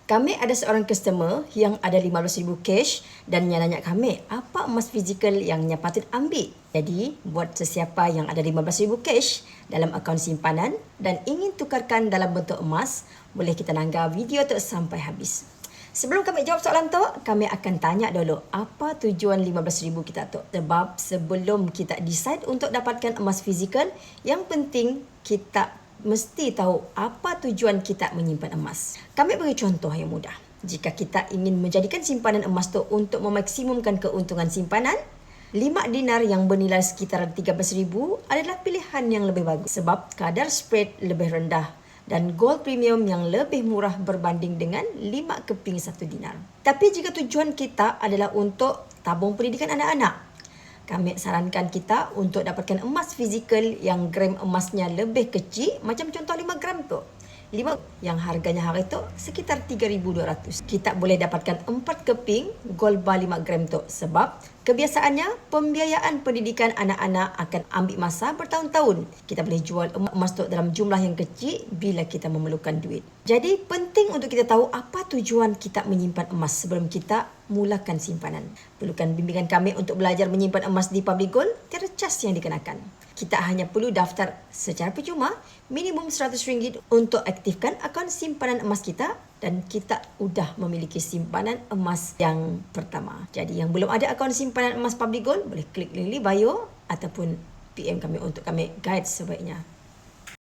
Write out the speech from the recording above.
Kami ada seorang customer yang ada 15,000 cash dan dia nanya kami, apa emas fizikal yang dia patut ambil? Jadi, buat sesiapa yang ada 15,000 cash dalam akaun simpanan dan ingin tukarkan dalam bentuk emas, boleh kita nanggar video tu sampai habis. Sebelum kami jawab soalan tu, kami akan tanya dulu apa tujuan 15,000 kita tu. Sebab sebelum kita decide untuk dapatkan emas fizikal, yang penting kita mesti tahu apa tujuan kita menyimpan emas. Kami bagi contoh yang mudah. Jika kita ingin menjadikan simpanan emas tu untuk memaksimumkan keuntungan simpanan, 5 dinar yang bernilai sekitar 13,000 adalah pilihan yang lebih bagus sebab kadar spread lebih rendah dan gold premium yang lebih murah berbanding dengan 5 keping 1 dinar. Tapi jika tujuan kita adalah untuk tabung pendidikan anak-anak, kami sarankan kita untuk dapatkan emas fizikal yang gram emasnya lebih kecil, macam contoh 5 gram tu. 5 yang harganya hari tu sekitar 3,200. Kita boleh dapatkan 4 keping gold bar 5 gram tu sebab kebiasaannya pembiayaan pendidikan anak-anak akan ambil masa bertahun-tahun. Kita boleh jual emas tu dalam jumlah yang kecil bila kita memerlukan duit. Jadi penting untuk kita tahu apa tujuan kita menyimpan emas sebelum kita mulakan simpanan. Perlukan bimbingan kami untuk belajar menyimpan emas di Public Gold, tiada cas yang dikenakan. Kita hanya perlu daftar secara percuma minimum RM100 untuk aktifkan akaun simpanan emas kita dan kita sudah memiliki simpanan emas yang pertama. Jadi yang belum ada akaun simpanan emas Public Gold boleh klik link di bio ataupun PM kami untuk kami guide sebaiknya.